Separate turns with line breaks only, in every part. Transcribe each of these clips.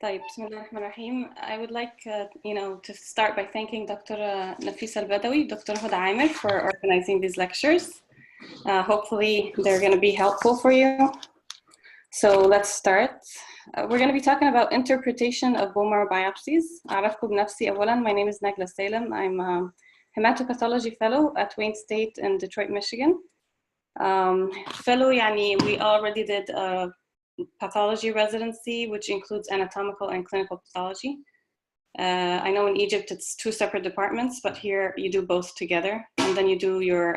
طيب بسم الله الرحمن الرحيم. I would like to start by thanking Dr. Nafisa al-Badawi, Dr. Huda Amir for organizing these lectures. Hopefully they're going to be helpful for you. So let's start. We're going to be talking about interpretation of bone marrow biopsies. أعرفكم بنفسي أولاً. My name is Naglaa Salem. I'm a hematopathology fellow at Wayne State in Detroit, Michigan. Fellow يعني we already did a pathology residency, which includes anatomical and clinical pathology. I know in Egypt it's two separate departments, but here you do both together. And then you do your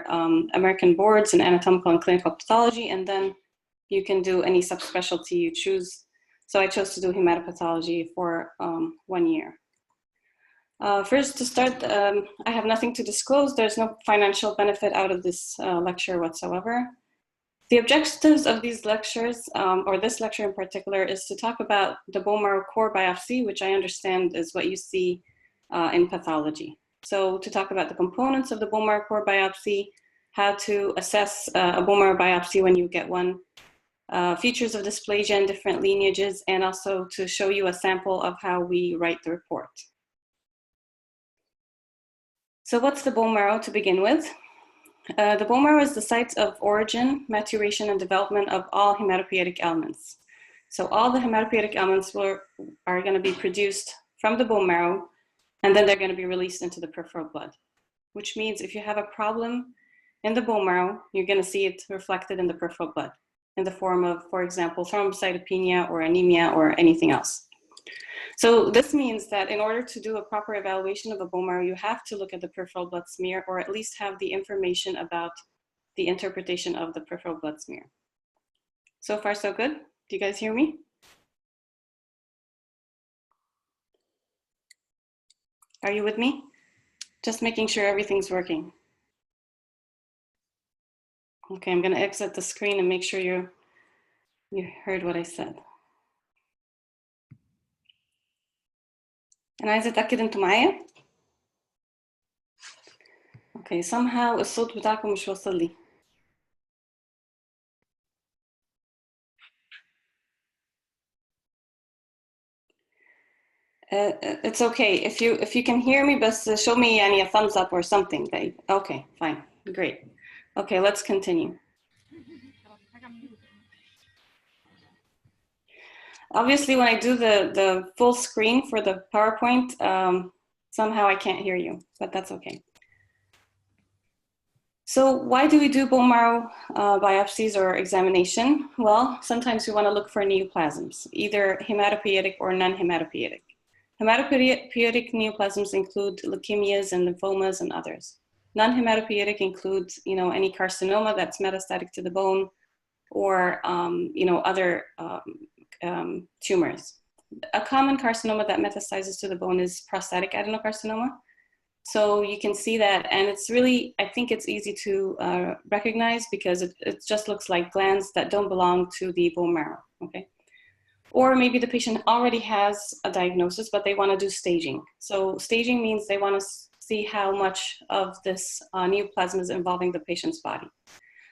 American boards in anatomical and clinical pathology, and then you can do any subspecialty you choose. So I chose to do hematopathology for 1 year. First to start, I have nothing to disclose. There's no financial benefit out of this lecture whatsoever. The objectives of these lectures, or this lecture in particular, is to talk about the bone marrow core biopsy, which I understand is what you see in pathology. So to talk about the components of the bone marrow core biopsy, how to assess a bone marrow biopsy when you get one, features of dysplasia and different lineages, and also to show you a sample of how we write the report. So what's the bone marrow to begin with? The bone marrow is the site of origin, maturation, and development of all hematopoietic elements. So all the hematopoietic elements are going to be produced from the bone marrow, and then they're going to be released into the peripheral blood, which means if you have a problem in the bone marrow, you're going to see it reflected in the peripheral blood in the form of, for example, thrombocytopenia or anemia or anything else. So this means that in order to do a proper evaluation of a bone marrow, you have to look at the peripheral blood smear, or at least have the information about the interpretation of the peripheral blood smear. So far, so good? Do you guys hear me? Are you with me? Just making sure everything's working. Okay, I'm gonna exit the screen and make sure you heard what I said. أنا عايزة أتأكد أنتوا معايا. Okay, somehow الصوت بتاعكم مش واصل لي. It's okay if you can hear me, but show me a thumbs up or something. Okay, fine, great. Okay, let's continue. Obviously, when I do the full screen for the PowerPoint, somehow I can't hear you, but that's okay. So why do we do bone marrow biopsies or examination? Well, sometimes we want to look for neoplasms, either hematopoietic or non-hematopoietic. Hematopoietic neoplasms include leukemias and lymphomas and others. Non-hematopoietic includes, any carcinoma that's metastatic to the bone, or other tumors. A common carcinoma that metastasizes to the bone is prostatic adenocarcinoma. So you can see that, and it's really, I think it's easy to recognize because it just looks like glands that don't belong to the bone marrow, okay? Or maybe the patient already has a diagnosis, but they want to do staging. So staging means they want to see how much of this neoplasm is involving the patient's body.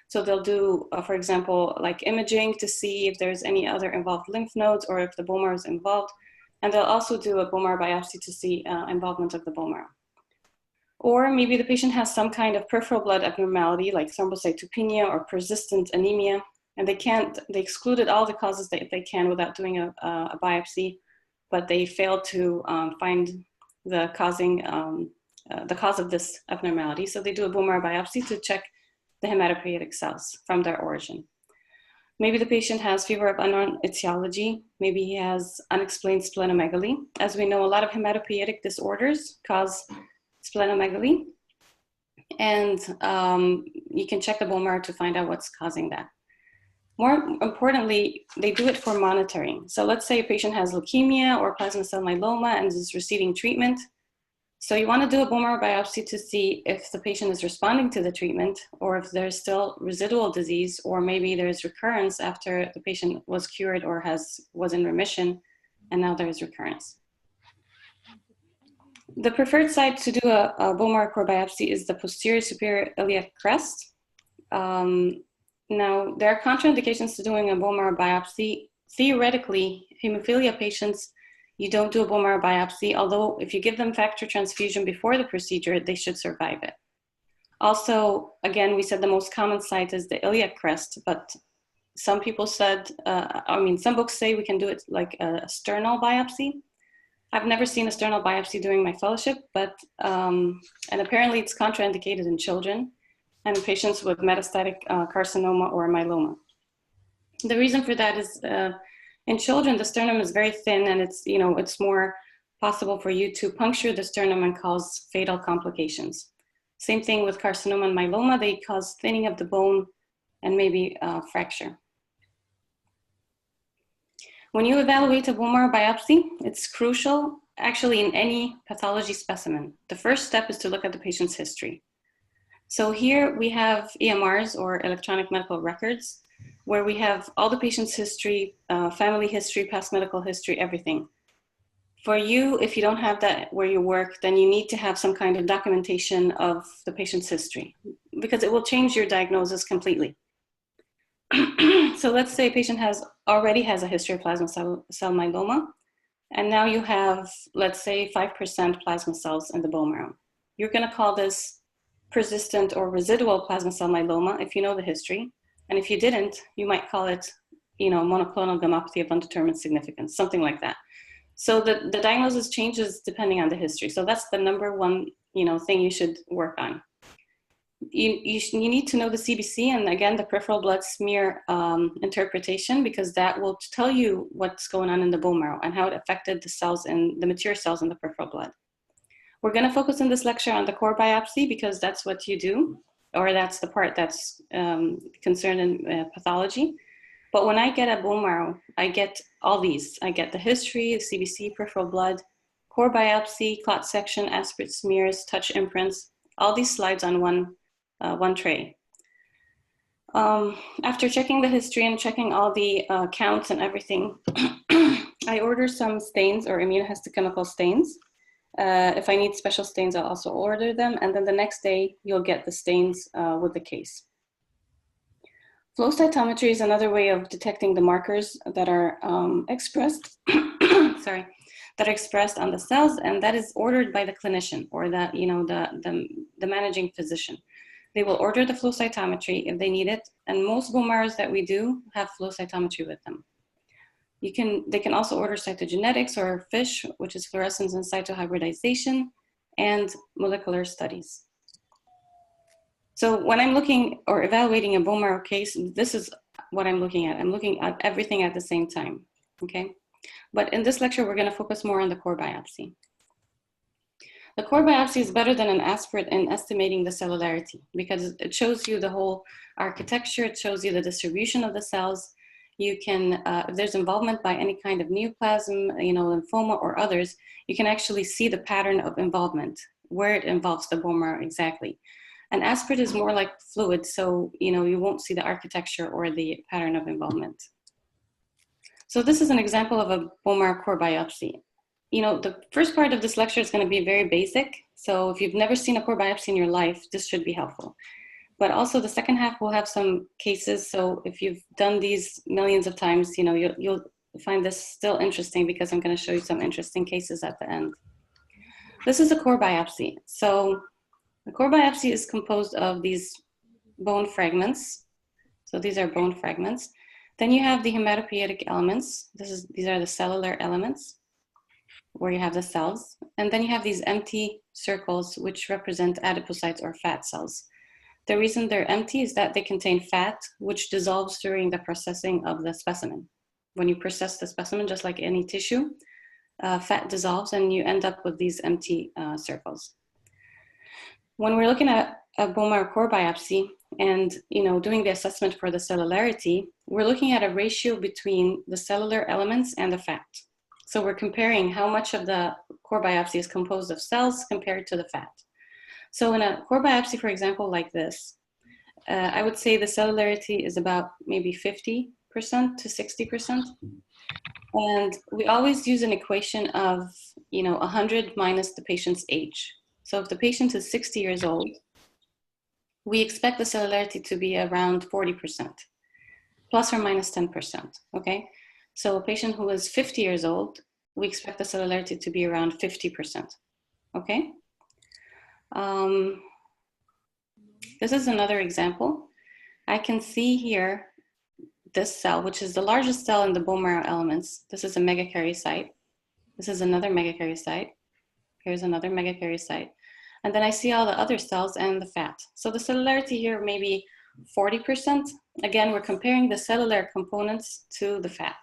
So they'll do, for example, like imaging to see if there's any other involved lymph nodes or if the bone marrow is involved. And they'll also do a bone marrow biopsy to see involvement of the bone marrow. Or maybe the patient has some kind of peripheral blood abnormality like thrombocytopenia or persistent anemia, and they excluded all the causes that they can without doing a biopsy, but they failed to find the cause of this abnormality. So they do a bone marrow biopsy to check the hematopoietic cells from their origin. Maybe the patient has fever of unknown etiology. Maybe he has unexplained splenomegaly. As we know, a lot of hematopoietic disorders cause splenomegaly, and you can check the bone marrow to find out what's causing that. More importantly, they do it for monitoring. So let's say a patient has leukemia or plasma cell myeloma and is receiving treatment. So you want to do a bone marrow biopsy to see if the patient is responding to the treatment, or if there's still residual disease, or maybe there's recurrence after the patient was cured or was in remission, and now there's recurrence. The preferred site to do a bone marrow core biopsy is the posterior superior iliac crest. Now, there are contraindications to doing a bone marrow biopsy. Theoretically, hemophilia patients You don't do a bone marrow biopsy, although if you give them factor transfusion before the procedure, they should survive it. Also, again, we said the most common site is the iliac crest, but some people said, some books say we can do it like a sternal biopsy. I've never seen a sternal biopsy during my fellowship, but, and apparently it's contraindicated in children and in patients with metastatic carcinoma or myeloma. The reason for that is in children, the sternum is very thin and it's more possible for you to puncture the sternum and cause fatal complications. Same thing with carcinoma and myeloma, they cause thinning of the bone and maybe fracture. When you evaluate a bone marrow biopsy, it's crucial actually in any pathology specimen. The first step is to look at the patient's history. So here we have EMRs or electronic medical records where we have all the patient's history, family history, past medical history, everything. For you, if you don't have that where you work, then you need to have some kind of documentation of the patient's history because it will change your diagnosis completely. So let's say a patient already has a history of plasma cell myeloma, and now you have, let's say, 5% plasma cells in the bone marrow. You're going to call this persistent or residual plasma cell myeloma if you know the history. And if you didn't, you might call it, monoclonal gammopathy of undetermined significance, something like that. So the diagnosis changes depending on the history. So that's the number one, thing you should work on. You need to know the CBC and again, the peripheral blood smear interpretation, because that will tell you what's going on in the bone marrow and how it affected the cells and the mature cells in the peripheral blood. We're going to focus in this lecture on the core biopsy because that's what you do, or that's the part that's concerned in pathology. But when I get a bone marrow, I get all these. I get the history, the CBC, peripheral blood, core biopsy, clot section, aspirate smears, touch imprints, all these slides on one tray. After checking the history and checking all the counts and everything, I order some stains or immunohistochemical stains. If I need special stains, I'll also order them. And then the next day, you'll get the stains with the case. Flow cytometry is another way of detecting the markers that are expressed, that are expressed on the cells, and that is ordered by the clinician or the managing physician. They will order the flow cytometry if they need it, and most bone marrows that we do have flow cytometry with them. They can also order cytogenetics or FISH, which is fluorescence and cytohybridization, and molecular studies. So when I'm looking or evaluating a bone marrow case, this is what I'm looking at. I'm looking at everything at the same time, okay? But in this lecture, we're gonna focus more on the core biopsy. The core biopsy is better than an aspirate in estimating the cellularity because it shows you the whole architecture, it shows you the distribution of the cells. You can, if there's involvement by any kind of neoplasm, lymphoma or others, you can actually see the pattern of involvement, where it involves the bone marrow exactly. An aspirate is more like fluid, so you won't see the architecture or the pattern of involvement. So this is an example of a bone marrow core biopsy. The first part of this lecture is going to be very basic. So if you've never seen a core biopsy in your life, this should be helpful. But also the second half will have some cases. So if you've done these millions of times, you'll find this still interesting because I'm going to show you some interesting cases at the end. This is a core biopsy. So the core biopsy is composed of these bone fragments. So these are bone fragments. Then you have the hematopoietic elements. These are the cellular elements where you have the cells. And then you have these empty circles which represent adipocytes or fat cells. The reason they're empty is that they contain fat which dissolves during the processing of the specimen. When you process the specimen, just like any tissue, fat dissolves and you end up with these empty circles. When we're looking at a bone marrow core biopsy and doing the assessment for the cellularity, we're looking at a ratio between the cellular elements and the fat. So we're comparing how much of the core biopsy is composed of cells compared to the fat. So in a core biopsy, for example, like this, I would say the cellularity is about maybe 50% to 60%. And we always use an equation of 100 minus the patient's age. So if the patient is 60 years old, we expect the cellularity to be around 40%, plus or minus 10%, okay? So a patient who is 50 years old, we expect the cellularity to be around 50%, okay? This is another example. I can see here this cell, which is the largest cell in the bone marrow elements. This is a megakaryocyte. This is another megakaryocyte. Here's another megakaryocyte. And then I see all the other cells and the fat. So the cellularity here may be 40%. Again, we're comparing the cellular components to the fat.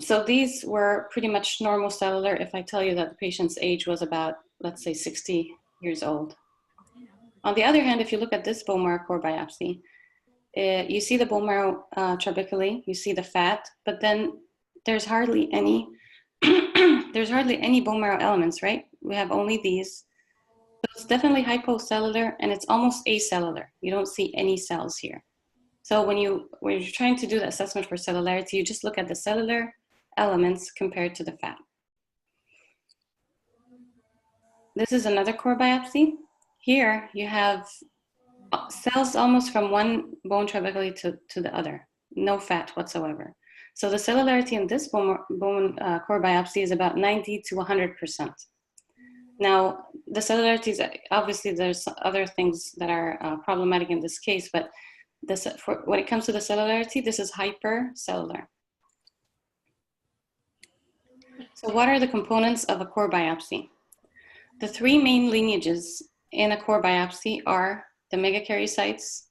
So these were pretty much normal cellular if I tell you that the patient's age was about, let's say, 60 years old. On the other hand, if you look at this bone marrow core biopsy, you see the bone marrow trabeculae, you see the fat, but then there's hardly any bone marrow elements, right? We have only these. So it's definitely hypocellular and it's almost acellular. You don't see any cells here. So when you're trying to do the assessment for cellularity, you just look at the cellular elements compared to the fat. This is another core biopsy. Here you have cells almost from one bone trabeculae to the other, no fat whatsoever. So the cellularity in this bone core biopsy is about 90 to 100%. Now, the cellularity is, obviously there's other things that are problematic in this case, but when it comes to the cellularity, this is hypercellular. So what are the components of a core biopsy? The three main lineages in a core biopsy are the megakaryocytes,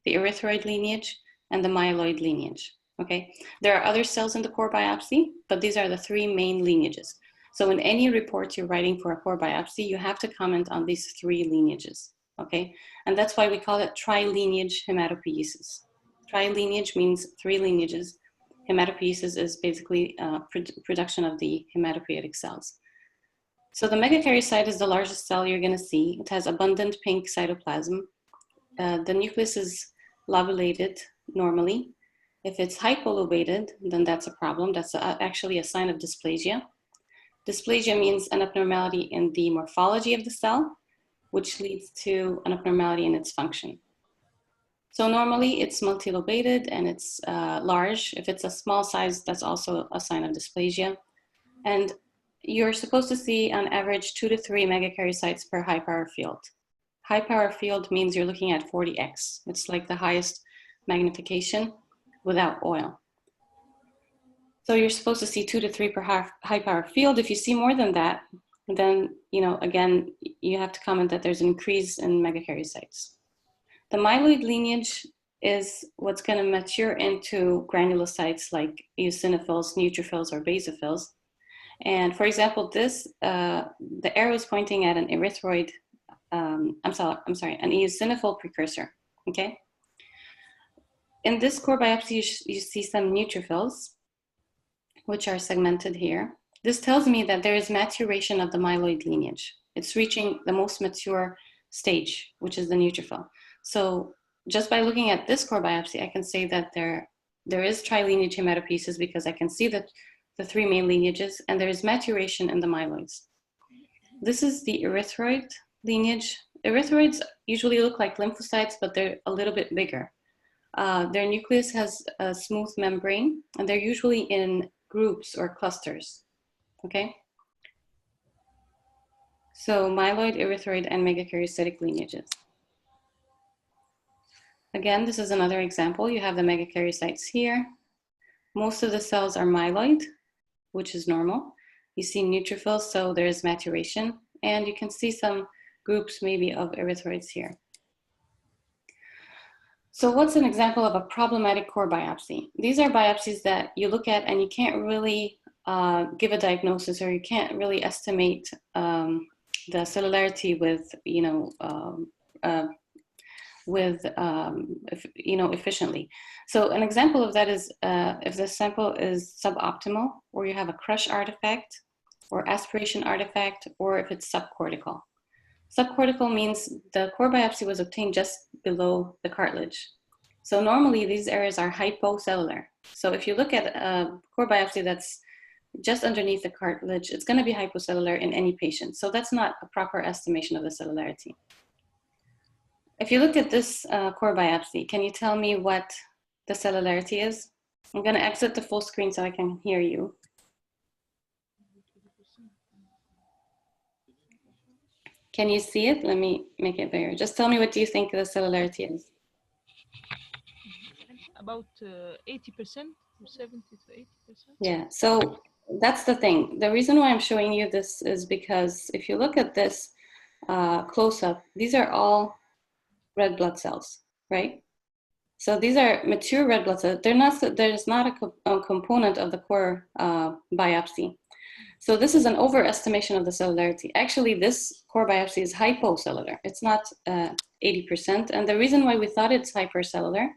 the erythroid lineage, and the myeloid lineage, okay? There are other cells in the core biopsy, but these are the three main lineages. So in any report you're writing for a core biopsy, you have to comment on these three lineages, okay? And that's why we call it tri-lineage hematopoiesis. Tri-lineage means three lineages. Hematopoiesis is basically production of the hematopoietic cells. So the megakaryocyte is the largest cell you're gonna see. It has abundant pink cytoplasm. The nucleus is lobulated normally. If it's hypolobated, then that's a problem. That's actually a sign of dysplasia. Dysplasia means an abnormality in the morphology of the cell, which leads to an abnormality in its function. So normally it's multilobated and it's large. If it's a small size, that's also a sign of dysplasia. And you're supposed to see on average 2 to 3 megakaryocytes per high power field. High power field means you're looking at 40x. It's like the highest magnification without oil. So you're supposed to see 2 to 3 per high power field. If you see more than that, then, again, you have to comment that there's an increase in megakaryocytes. The myeloid lineage is what's going to mature into granulocytes like eosinophils, neutrophils, or basophils. And for example, the arrow is pointing at an erythroid, an eosinophil precursor, okay? In this core biopsy, you see some neutrophils, which are segmented here. This tells me that there is maturation of the myeloid lineage. It's reaching the most mature stage, which is the neutrophil. So just by looking at this core biopsy, I can say that there is tri-lineage hematopoiesis because I can see the three main lineages and there is maturation in the myeloids. This is the erythroid lineage. Erythroids usually look like lymphocytes, but they're a little bit bigger. Their nucleus has a smooth membrane and they're usually in groups or clusters, okay? So myeloid, erythroid, and megakaryocytic lineages. Again, this is another example. You have the megakaryocytes here. Most of the cells are myeloid, which is normal. You see neutrophils, so there is maturation, and you can see some groups maybe of erythroids here. So what's an example of a problematic core biopsy? These are biopsies that you look at and you can't really give a diagnosis, or you can't really estimate the cellularity with, efficiently. So an example of that is if the sample is suboptimal, or you have a crush artifact or aspiration artifact, or if it's subcortical. Subcortical means the core biopsy was obtained just below the cartilage. So normally these areas are hypocellular. So if you look at a core biopsy that's just underneath the cartilage, it's going to be hypocellular in any patient. So that's not a proper estimation of the cellularity. If you look at this core biopsy, can you tell me what the cellularity is? I'm going to exit the full screen so I can hear you. Can you see it? Let me make it bigger. Just tell me, what do you think the cellularity is?
About 80% or 70 to 80%.
Yeah, so that's the thing. The reason why I'm showing you this is because if you look at this close up, these are all red blood cells, right? So these are mature red blood cells. There's not a component of the core biopsy. So this is an overestimation of the cellularity. Actually, this core biopsy is hypocellular. It's not 80%. And the reason why we thought it's hypercellular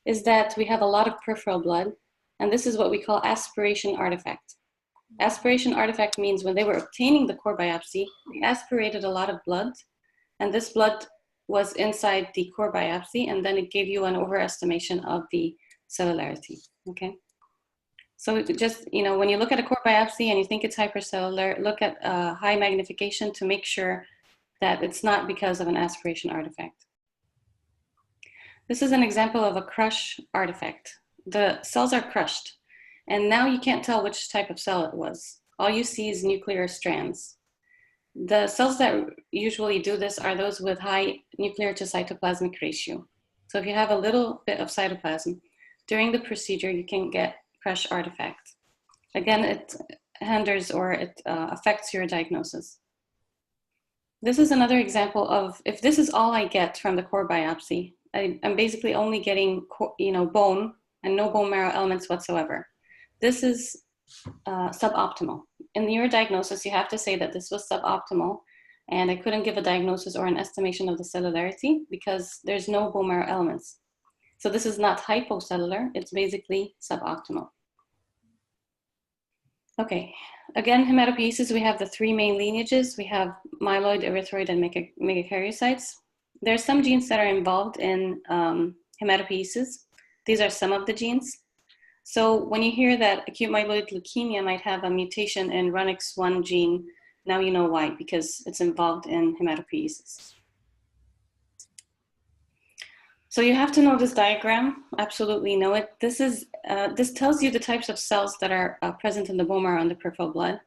is that we have a lot of peripheral blood. And this is what we call aspiration artifact. Aspiration artifact means when they were obtaining the core biopsy, they aspirated a lot of blood. And this blood was inside the core biopsy, and then it gave you an overestimation of the cellularity, okay? So just, you know, when you look at a core biopsy and you think it's hypercellular, look at high magnification to make sure that it's not because of an aspiration artifact. This is an example of a crush artifact. The cells are crushed, and now you can't tell which type of cell it was. All you see is nuclear strands. The cells that usually do this are those with high nuclear to cytoplasmic ratio. So if you have a little bit of cytoplasm, during the procedure, you can get crush artifact. Again, it hinders or it affects your diagnosis. This is another example of, if this is all I get from the core biopsy, I'm basically only getting, you know, bone and no bone marrow elements whatsoever. This is suboptimal. In your diagnosis, you have to say that this was suboptimal, and I couldn't give a diagnosis or an estimation of the cellularity because there's no bone marrow elements. So this is not hypocellular, it's basically suboptimal. Okay, again, hematopoiesis, we have the three main lineages. We have myeloid, erythroid, and megakaryocytes. There are some genes that are involved in hematopoiesis. These are some of the genes. So when you hear that acute myeloid leukemia might have a mutation in RUNX1 gene, now you know why, because it's involved in hematopoiesis. So you have to know this diagram, absolutely know it. This tells you the types of cells that are present in the bone marrow and the peripheral blood.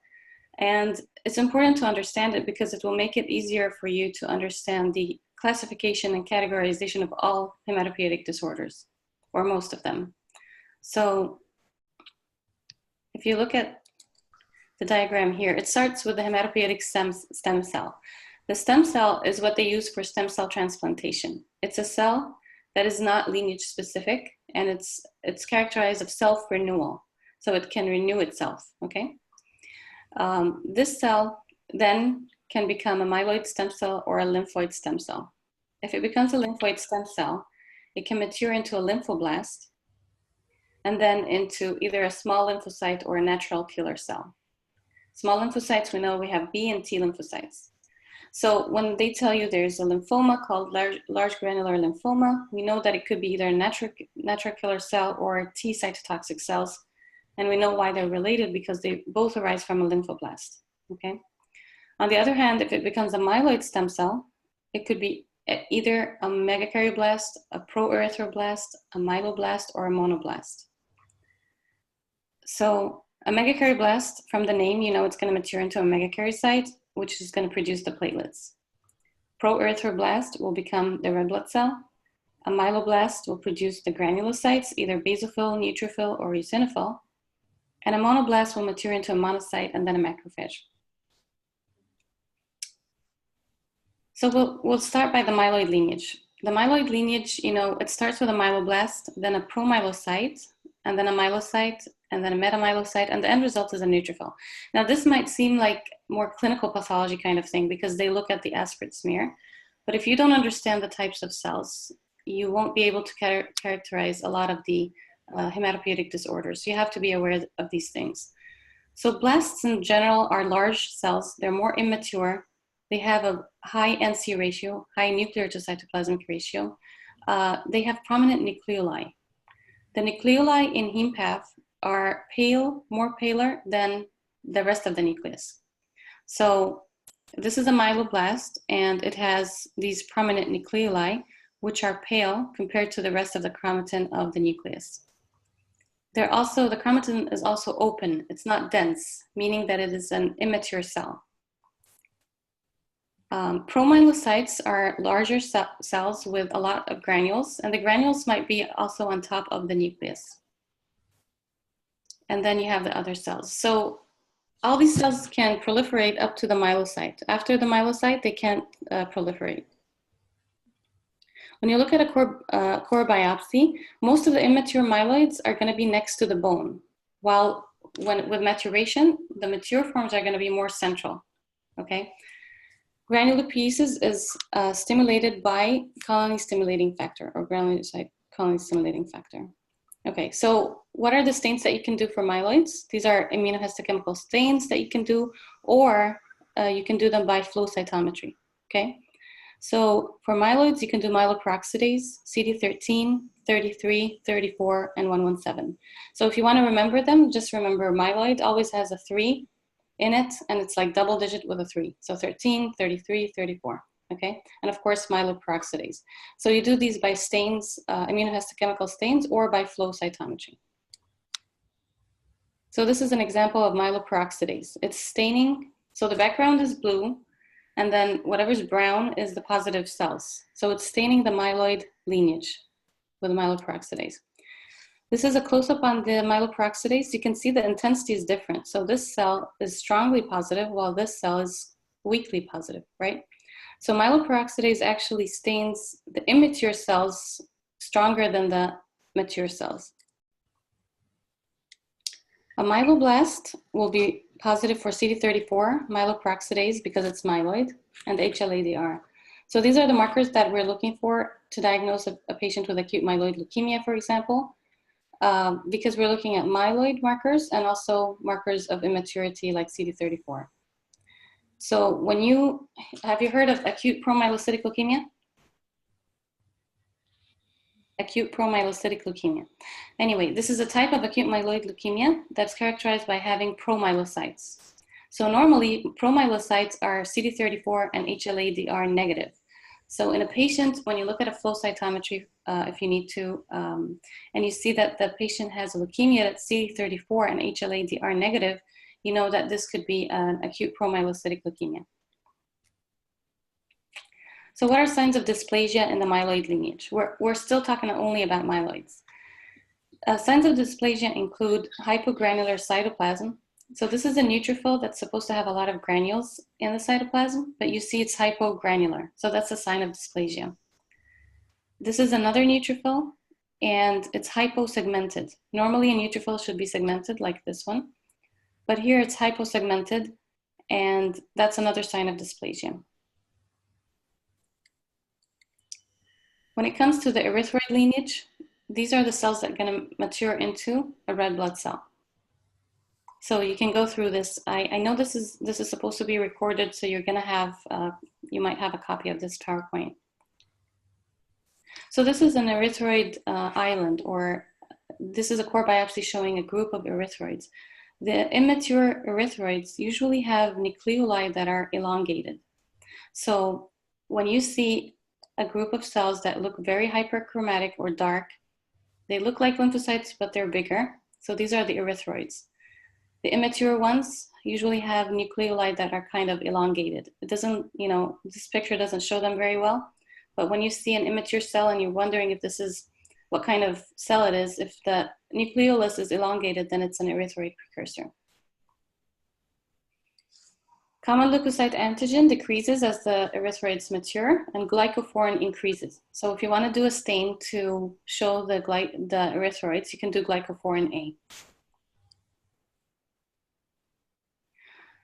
And it's important to understand it because it will make it easier for you to understand the classification and categorization of all hematopoietic disorders, or most of them. So if you look at the diagram here, it starts with the hematopoietic stem cell. The stem cell is what they use for stem cell transplantation. It's a cell that is not lineage specific, and it's characterized of self-renewal. So it can renew itself, okay? This cell then can become a myeloid stem cell or a lymphoid stem cell. If it becomes a lymphoid stem cell, it can mature into a lymphoblast, and then into either a small lymphocyte or a natural killer cell. Small lymphocytes, we know we have B and T lymphocytes. So when they tell you there's a lymphoma called large granular lymphoma, we know that it could be either a natural killer cell or T cytotoxic cells. And we know why they're related because they both arise from a lymphoblast, okay? On the other hand, if it becomes a myeloid stem cell, it could be either a megakaryoblast, a proerythroblast, a myeloblast, or a monoblast. So a megakaryoblast, from the name, you know it's going to mature into a megakaryocyte, which is going to produce the platelets. Proerythroblast will become the red blood cell. A myeloblast will produce the granulocytes, either basophil, neutrophil, or eosinophil. And a monoblast will mature into a monocyte and then a macrophage. So we'll start by the myeloid lineage. The myeloid lineage, you know, it starts with a myeloblast, then a promyelocyte, and then a myelocyte, and then a metamyelocyte, and the end result is a neutrophil. Now, this might seem like more clinical pathology kind of thing because they look at the aspirate smear, but if you don't understand the types of cells, you won't be able to characterize a lot of the hematopoietic disorders. You have to be aware of these things. So blasts in general are large cells. They're more immature. They have a high NC ratio, high nuclear to cytoplasmic ratio. They have prominent nucleoli. The nucleoli in heme path are pale, more paler than the rest of the nucleus. So this is a myeloblast, and it has these prominent nucleoli, which are pale compared to the rest of the chromatin of the nucleus. The chromatin is also open. It's not dense, meaning that it is an immature cell. Promyelocytes are larger cells with a lot of granules, and the granules might be also on top of the nucleus. And then you have the other cells. So all these cells can proliferate up to the myelocyte. After the myelocyte, they can't proliferate. When you look at a core biopsy, most of the immature myeloids are going to be next to the bone, while with maturation, the mature forms are going to be more central, okay? Granulopoiesis is stimulated by colony stimulating factor, or granulocyte colony stimulating factor. Okay, so what are the stains that you can do for myeloids? These are immunohistochemical stains that you can do, or you can do them by flow cytometry, okay? So for myeloids, you can do myeloperoxidase, CD13, 33, 34, and 117. So if you want to remember them, just remember myeloid always has a 3 in it, and it's like double digit with a 3. So 13, 33, 34, okay? And of course, myeloperoxidase. So you do these by stains, immunohistochemical stains, or by flow cytometry. So this is an example of myeloperoxidase. It's staining, so the background is blue, and then whatever's brown is the positive cells. So it's staining the myeloid lineage with myeloperoxidase. This is a close-up on the myeloperoxidase. You can see the intensity is different. So this cell is strongly positive, while this cell is weakly positive, right? So myeloperoxidase actually stains the immature cells stronger than the mature cells. A myeloblast will be positive for CD34, myeloperoxidase because it's myeloid, and HLA-DR. So these are the markers that we're looking for to diagnose a patient with acute myeloid leukemia, for example, because we're looking at myeloid markers and also markers of immaturity like CD34. So have you heard of acute promyelocytic leukemia? Acute promyelocytic leukemia. Anyway, this is a type of acute myeloid leukemia that's characterized by having promyelocytes. So normally, promyelocytes are CD34 and HLA-DR negative. So in a patient, when you look at a flow cytometry, if you need to, and you see that the patient has a leukemia that's CD34 and HLA-DR negative, you know that this could be an acute promyelocytic leukemia. So what are signs of dysplasia in the myeloid lineage? We're still talking only about myeloids. Signs of dysplasia include hypogranular cytoplasm. So this is a neutrophil that's supposed to have a lot of granules in the cytoplasm, but you see it's hypogranular. So that's a sign of dysplasia. This is another neutrophil, and it's hyposegmented. Normally a neutrophil should be segmented like this one, but here it's hyposegmented, and that's another sign of dysplasia. When it comes to the erythroid lineage, these are the cells that are going to mature into a red blood cell. So you can go through this. I know this is supposed to be recorded, so you're going to have, you might have a copy of this PowerPoint. So this is an erythroid island, or this is a core biopsy showing a group of erythroids. The immature erythroids usually have nucleoli that are elongated. So when you see a group of cells that look very hyperchromatic or dark, they look like lymphocytes, but they're bigger. So these are the erythroids. The immature ones usually have nucleoli that are kind of elongated. It doesn't, you know, this picture doesn't show them very well, but when you see an immature cell and you're wondering if this is what kind of cell it is, if the nucleolus is elongated, then it's an erythroid precursor. Common leukocyte antigen decreases as the erythroids mature, and glycophorin increases. So if you want to do a stain to show the erythroids, you can do glycophorin A.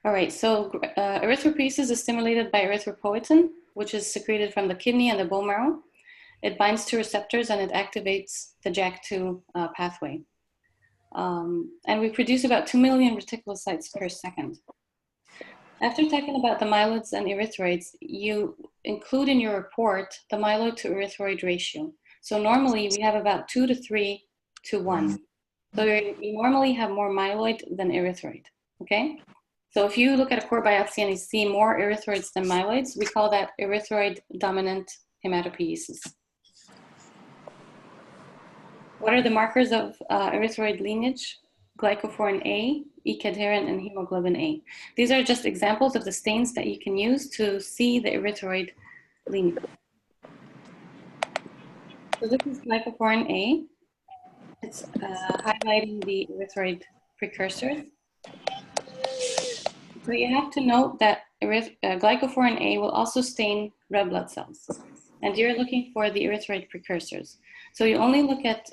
All right, so erythropoiesis is stimulated by erythropoietin, which is secreted from the kidney and the bone marrow. It binds to receptors and it activates the JAK2 pathway. And we produce about 2 million reticulocytes per second. After talking about the myeloids and erythroids, you include in your report the myeloid to erythroid ratio. So normally we have about 2 to 3 to 1. So you normally have more myeloid than erythroid, okay? So if you look at a core biopsy and you see more erythroids than myeloids, we call that erythroid dominant hematopoiesis. What are the markers of erythroid lineage? glycophorin A, E-cadherin, and hemoglobin A. These are just examples of the stains that you can use to see the erythroid lineage. So this is glycophorin A. It's highlighting the erythroid precursors. So you have to note that glycophorin A will also stain red blood cells. And you're looking for the erythroid precursors. So you only look at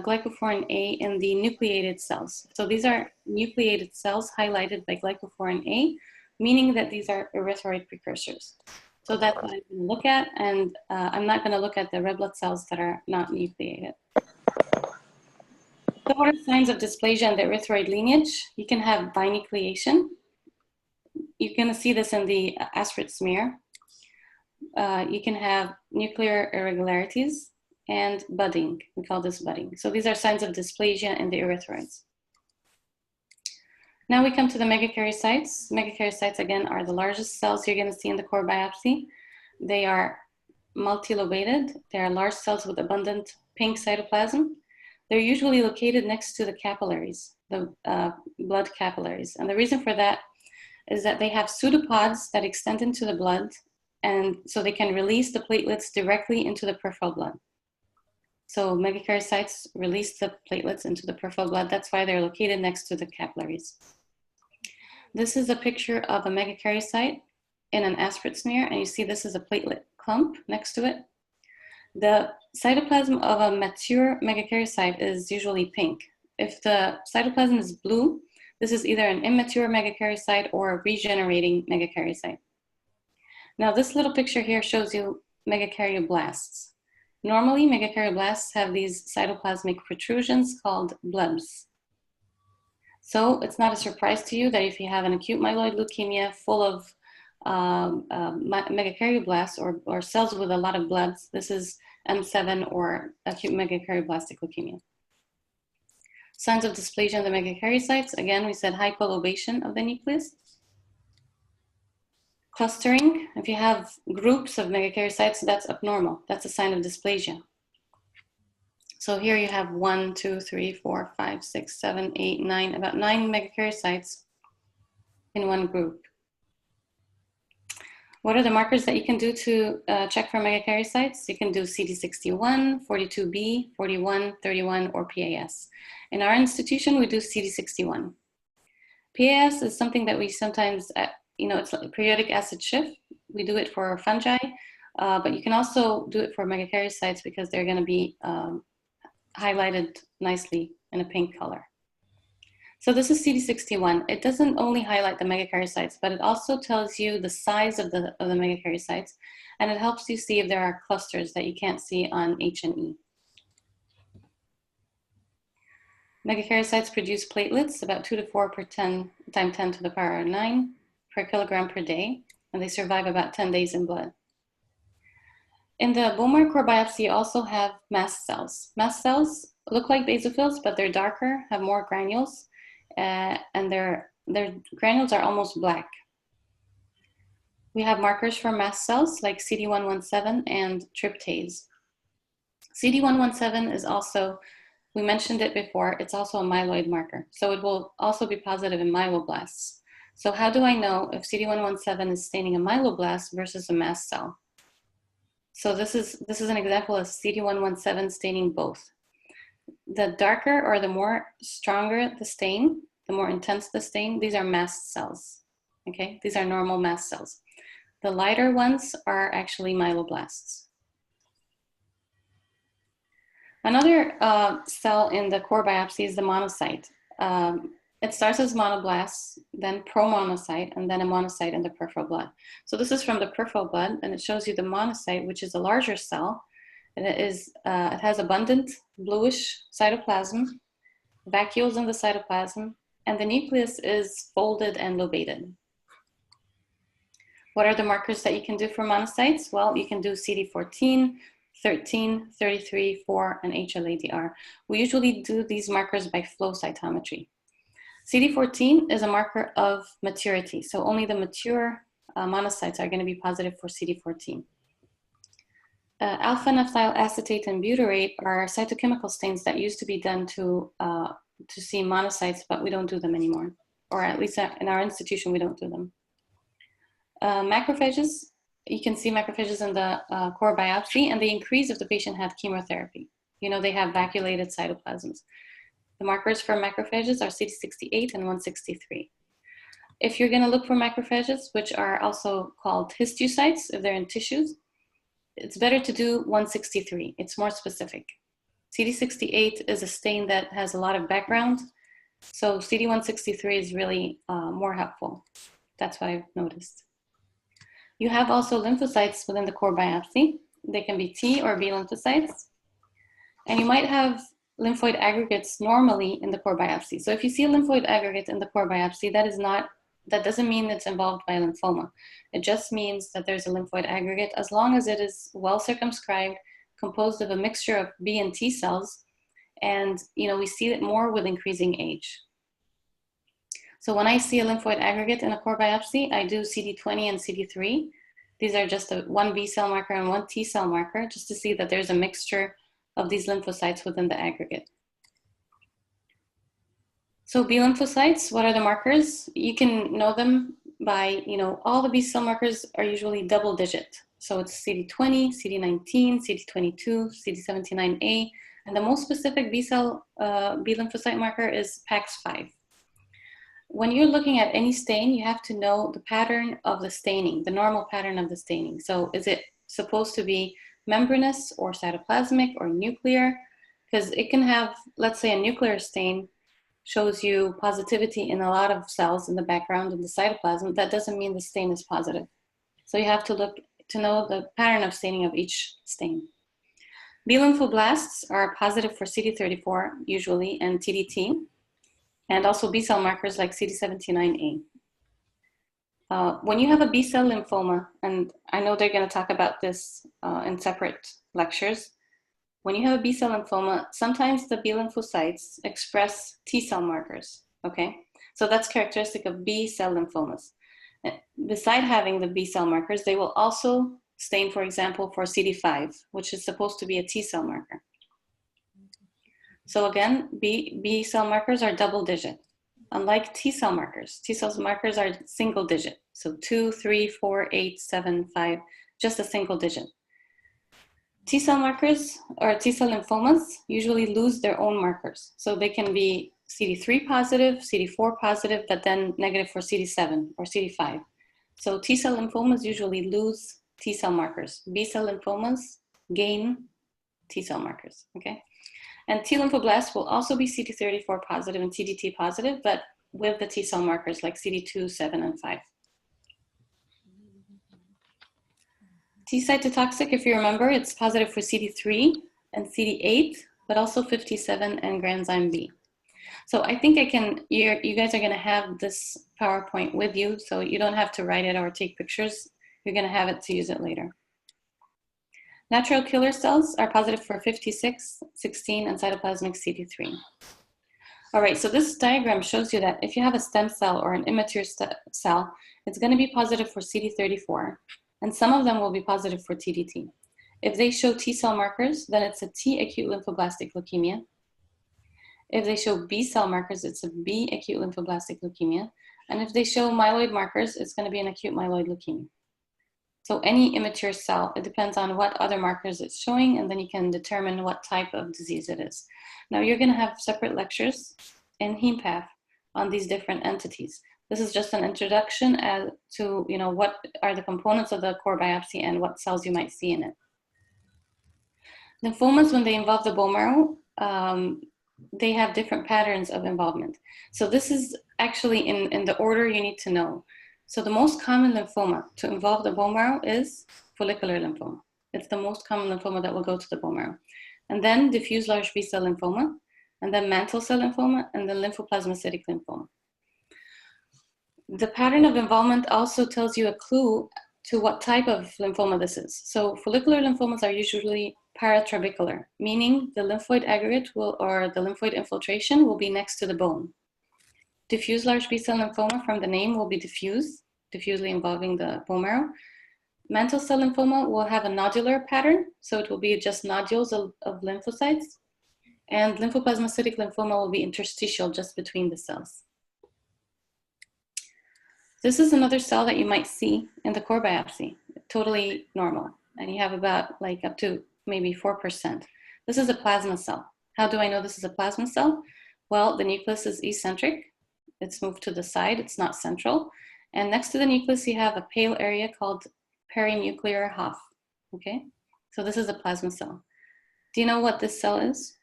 glycophorin A in the nucleated cells. So these are nucleated cells highlighted by glycophorin A, meaning that these are erythroid precursors. So that's what I'm going to look at, and I'm not going to look at the red blood cells that are not nucleated. So what are signs of dysplasia in the erythroid lineage? You can have binucleation. You're going to see this in the aspirate smear. You can have nuclear irregularities and budding. We call this budding. So these are signs of dysplasia in the erythroids. Now we come to the megakaryocytes. Megakaryocytes, again, are the largest cells you're going to see in the core biopsy. They are multilobated. They are large cells with abundant pink cytoplasm. They're usually located next to the capillaries, the blood capillaries. And the reason for that is that they have pseudopods that extend into the blood, and so they can release the platelets directly into the peripheral blood. So megakaryocytes release the platelets into the peripheral blood. That's why they're located next to the capillaries. This is a picture of a megakaryocyte in an aspirate smear, and you see this is a platelet clump next to it. The cytoplasm of a mature megakaryocyte is usually pink. If the cytoplasm is blue, this is either an immature megakaryocyte or a regenerating megakaryocyte. Now this little picture here shows you megakaryoblasts. Normally, megakaryoblasts have these cytoplasmic protrusions called blebs. So it's not a surprise to you that if you have an acute myeloid leukemia full of megakaryoblasts or cells with a lot of blebs, this is M7 or acute megakaryoblastic leukemia. Signs of dysplasia in the megakaryocytes, again, we said hypolobation of the nucleus. Clustering, if you have groups of megakaryocytes, that's abnormal. That's a sign of dysplasia. So here you have 1, 2, 3, 4, 5, 6, 7, 8, 9, about 9 megakaryocytes in one group. What are the markers that you can do to check for megakaryocytes? You can do CD61, 42B, 41, 31, or PAS. In our institution, we do CD61. PAS is something that we sometimes, it's like periodic acid shift. We do it for fungi, but you can also do it for megakaryocytes because they're going to be highlighted nicely in a pink color. So this is CD61. It doesn't only highlight the megakaryocytes, but it also tells you the size of the megakaryocytes, and it helps you see if there are clusters that you can't see on H&E. Megakaryocytes produce platelets, about 2 to 4 per 10 times 10 to the power 9 per kilogram per day, and they survive about 10 days in blood. In the bone marrow core biopsy, you also have mast cells. Mast cells look like basophils, but they're darker, have more granules, and their granules are almost black. We have markers for mast cells like CD117 and tryptase. CD117 is also, we mentioned it before, it's also a myeloid marker. So it will also be positive in myeloblasts. So how do I know if CD117 is staining a myeloblast versus a mast cell? So this is an example of CD117 staining both. The darker or the more stronger the stain, the more intense the stain, these are mast cells, okay? These are normal mast cells. The lighter ones are actually myeloblasts. Another cell in the core biopsy is the monocyte. It starts as monoblasts, then promonocyte, and then a monocyte in the peripheral blood. So this is from the peripheral blood, and it shows you the monocyte, which is a larger cell. And it has abundant bluish cytoplasm, vacuoles in the cytoplasm, and the nucleus is folded and lobated. What are the markers that you can do for monocytes? Well, you can do CD14, 13, 33, 4, and HLA-DR. We usually do these markers by flow cytometry. CD14 is a marker of maturity, so only the mature monocytes are going to be positive for CD14. Alpha-naphthyl acetate and butyrate are cytochemical stains that used to be done to to see monocytes, but we don't do them anymore. Or at least in our institution, we don't do them. Macrophages, you can see macrophages in the core biopsy, and they increase if the patient had chemotherapy. You know, they have vacuolated cytoplasms. The markers for macrophages are CD68 and 163. If you're going to look for macrophages, which are also called histiocytes, if they're in tissues, it's better to do 163. It's more specific. CD68 is a stain that has a lot of background, so CD163 is really more helpful. That's what I've noticed. You have also lymphocytes within the core biopsy. They can be T or B lymphocytes. And you might have lymphoid aggregates normally in the core biopsy. So if you see a lymphoid aggregate in the core biopsy, that doesn't mean it's involved by lymphoma. It just means that there's a lymphoid aggregate as long as it is well circumscribed, composed of a mixture of B and T cells. And we see it more with increasing age. So when I see a lymphoid aggregate in a core biopsy, I do CD20 and CD3. These are just one B cell marker and one T cell marker, just to see that there's a mixture of these lymphocytes within the aggregate. So B lymphocytes, what are the markers? You can know them by, all the B cell markers are usually double digit. So it's CD20, CD19, CD22, CD79A, and the most specific B lymphocyte marker is PAX5. When you're looking at any stain, you have to know the pattern of the staining, the normal pattern of the staining. So is it supposed to be membranous or cytoplasmic or nuclear? Because it can have, let's say a nuclear stain shows you positivity in a lot of cells in the background in the cytoplasm. That doesn't mean the stain is positive. So you have to look to know the pattern of staining of each stain. B lymphoblasts are positive for CD34 usually and TDT, and also B cell markers like CD79A. When you have a B cell lymphoma, and I know they're going to talk about this in separate lectures, when you have a B cell lymphoma, sometimes the B lymphocytes express T cell markers, okay? So that's characteristic of B cell lymphomas. Beside having the B cell markers, they will also stain, for example, for CD5, which is supposed to be a T cell marker. So again, B cell markers are double digit, unlike T cell markers. T cell markers are single digit. So 2, 3, 4, 8, 7, 5, just a single digit. T cell markers or T cell lymphomas usually lose their own markers. So they can be CD3 positive, CD4 positive, but then negative for CD7 or CD5. So T cell lymphomas usually lose T cell markers. B cell lymphomas gain T cell markers, okay? And T lymphoblasts will also be CD34 positive and TDT positive, but with the T cell markers like CD2, 7, and 5. T cytotoxic, if you remember, it's positive for CD3 and CD8, but also 57 and granzyme B. So I think you guys are gonna have this PowerPoint with you, so you don't have to write it or take pictures. You're gonna have it to use it later. Natural killer cells are positive for 56, 16, and cytoplasmic CD3. All right, so this diagram shows you that if you have a stem cell or an immature cell, it's going to be positive for CD34, and some of them will be positive for TDT. If they show T cell markers, then it's a T acute lymphoblastic leukemia. If they show B cell markers, it's a B acute lymphoblastic leukemia. And if they show myeloid markers, it's going to be an acute myeloid leukemia. So any immature cell, it depends on what other markers it's showing, and then you can determine what type of disease it is. Now you're gonna have separate lectures in HemPath on these different entities. This is just an introduction as to what are the components of the core biopsy and what cells you might see in it. Lymphomas, when they involve the bone marrow, they have different patterns of involvement. So this is actually in the order you need to know. So the most common lymphoma to involve the bone marrow is follicular lymphoma. It's the most common lymphoma that will go to the bone marrow. And then diffuse large B-cell lymphoma, and then mantle cell lymphoma, and then lymphoplasmacytic lymphoma. The pattern of involvement also tells you a clue to what type of lymphoma this is. So follicular lymphomas are usually paratrabecular, meaning the lymphoid aggregate or the lymphoid infiltration will be next to the bone. Diffuse large B-cell lymphoma, from the name, will be diffusely involving the bone marrow. Mantle cell lymphoma will have a nodular pattern, so it will be just nodules of lymphocytes. And lymphoplasmacytic lymphoma will be interstitial just between the cells. This is another cell that you might see in the core biopsy, totally normal. And you have about like up to maybe 4%. This is a plasma cell. How do I know this is a plasma cell? Well, the nucleus is eccentric. It's moved to the side, it's not central. And next to the nucleus, you have a pale area called perinuclear Hoff, okay? So this is a plasma cell. Do you know what this cell is?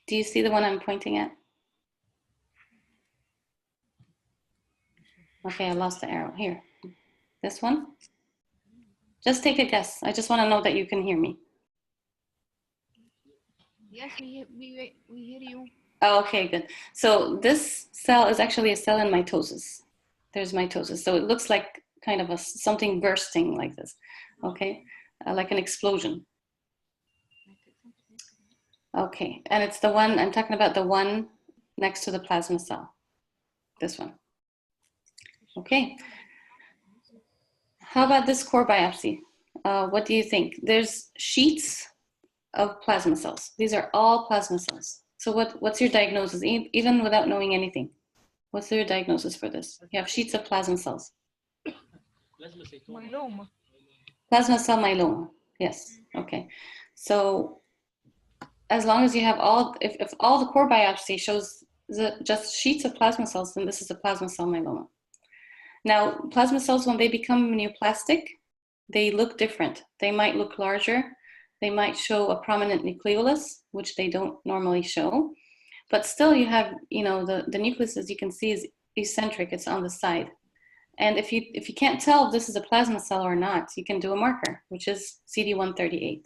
Do you see the one I'm pointing at? Okay, I lost the arrow. Here, this one. Just take a guess. I just want to know that you can hear me.
Yes, we hear you.
Oh, okay, good. So this cell is actually a cell in mitosis. There's mitosis. So it looks like kind of something bursting like this, okay? Like an explosion. Okay, and it's the one, I'm talking about the one next to the plasma cell. This one. Okay. How about this core biopsy? What do you think? There's sheets of plasma cells. These are all plasma cells. So what's your diagnosis, even without knowing anything? What's your diagnosis for this? You have sheets of plasma cells.
Myeloma.
Plasma cell myeloma, yes, okay. So as long as you have if all the core biopsy shows just sheets of plasma cells, then this is a plasma cell myeloma. Now, plasma cells, when they become neoplastic, they look different. They might look larger. They might show a prominent nucleolus, which they don't normally show. But still you have, the nucleus, as you can see, is eccentric. It's on the side. And if you can't tell if this is a plasma cell or not, you can do a marker, which is CD138.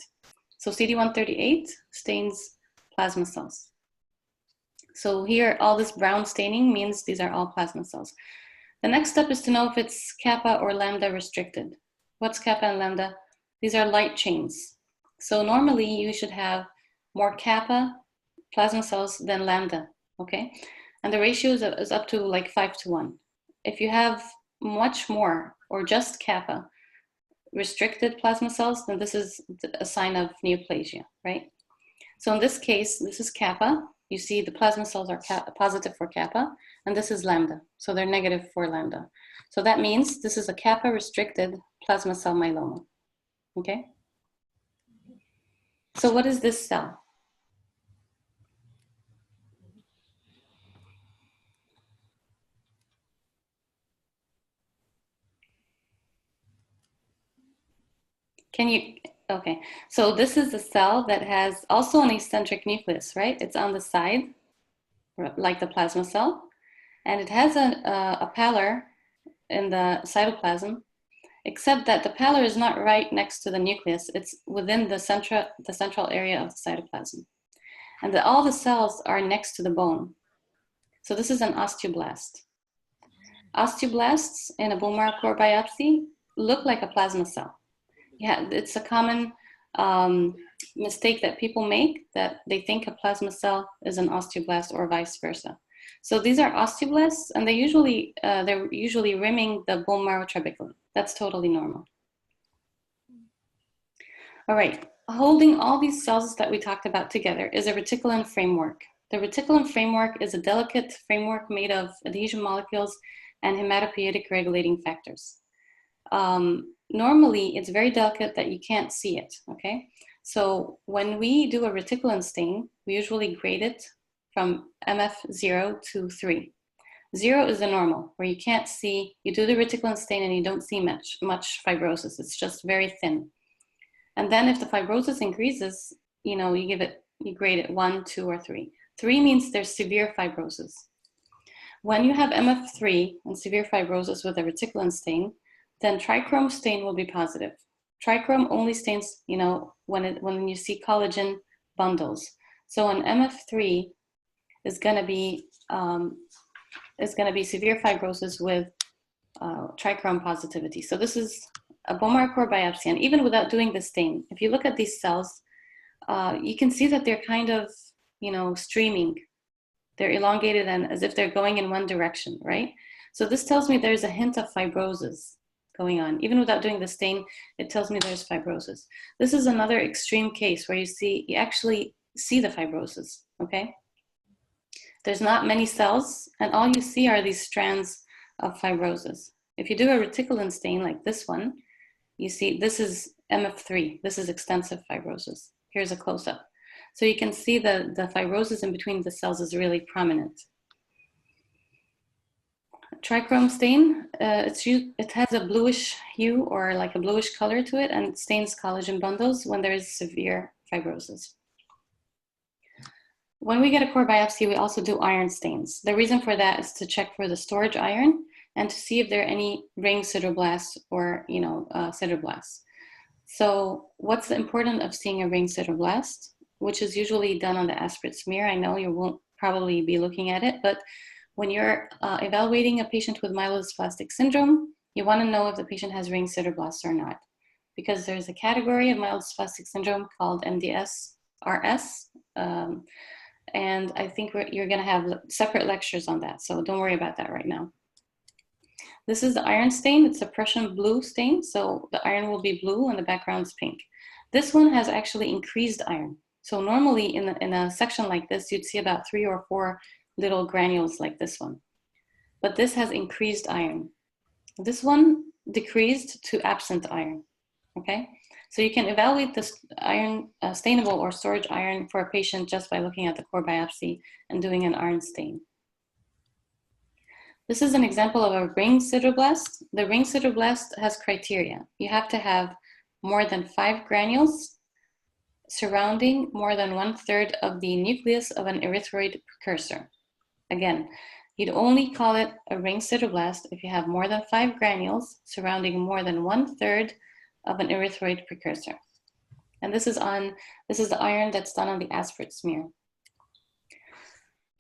So CD138 stains plasma cells. So here, all this brown staining means these are all plasma cells. The next step is to know if it's kappa or lambda restricted. What's kappa and lambda? These are light chains. So normally you should have more kappa plasma cells than lambda, okay? And the ratio is up to like 5:1. If you have much more or just kappa restricted plasma cells, then this is a sign of neoplasia, right? So in this case, this is kappa. You see the plasma cells are positive for kappa, and this is lambda. So they're negative for lambda. So that means this is a kappa restricted plasma cell myeloma, okay? So what is this cell? Okay, so this is a cell that has also an eccentric nucleus, right? It's on the side, like the plasma cell, and it has a pallor in the cytoplasm, except that the pallor is not right next to the nucleus. It's within the central area of the cytoplasm. And all the cells are next to the bone. So this is an osteoblast. Osteoblasts in a bone marrow core biopsy look like a plasma cell. Yeah, it's a common mistake that people make, that they think a plasma cell is an osteoblast or vice versa. So these are osteoblasts, and they're usually rimming the bone marrow trabeculum. That's totally normal. All right, holding all these cells that we talked about together is a reticulin framework. The reticulin framework is a delicate framework made of adhesion molecules and hematopoietic regulating factors. Normally, it's very delicate that you can't see it, okay? So when we do a reticulin stain, we usually grade it from MF0 to 3. 0 is the normal, where you can't see, you do the reticulin stain and you don't see much fibrosis. It's just very thin. And then if the fibrosis increases, you grade it 1, 2, or 3. 3 means there's severe fibrosis. When you have MF3 and severe fibrosis with a reticulin stain, then trichrome stain will be positive. Trichrome only stains, when you see collagen bundles. So an MF3 is going to be severe fibrosis with trichrome positivity. So this is a bone marrow core biopsy, and even without doing the stain, if you look at these cells, you can see that they're kind of, streaming. They're elongated and as if they're going in one direction, right? So this tells me there's a hint of fibrosis. going on. Even without doing the stain, it tells me there's fibrosis. This is another extreme case where you actually see the fibrosis, okay? There's not many cells, and all you see are these strands of fibrosis. If you do a reticulin stain like this one, you see this is MF3. This is extensive fibrosis. Here's a close-up. So you can see the fibrosis in between the cells is really prominent. Trichrome stain, it has a bluish hue or like a bluish color to it, and it stains collagen bundles when there is severe fibrosis. When we get a core biopsy, we also do iron stains. The reason for that is to check for the storage iron and to see if there are any ring sideroblasts or sideroblasts. So what's the importance of seeing a ring sideroblast, which is usually done on the aspirate smear? I know you won't probably be looking at it, but when you're evaluating a patient with myelodysplastic syndrome, you want to know if the patient has ring sideroblasts or not, because there's a category of myelodysplastic syndrome called MDS-RS, and I think you're going to have separate lectures on that, so don't worry about that right now. This is the iron stain. It's a Prussian blue stain, so the iron will be blue and the background's pink. This one has actually increased iron. So normally in a section like this, you'd see about 3 or 4 little granules like this one. But this has increased iron. This one decreased to absent iron, okay? So you can evaluate this iron, stainable or storage iron for a patient just by looking at the core biopsy and doing an iron stain. This is an example of a ring sideroblast. The ring sideroblast has criteria. You have to have more than 5 granules surrounding more than 1/3 of the nucleus of an erythroid precursor. Again, you'd only call it a ring sideroblast if you have more than 5 granules surrounding more than 1/3 of an erythroid precursor. And this is the iron that's done on the aspirate smear.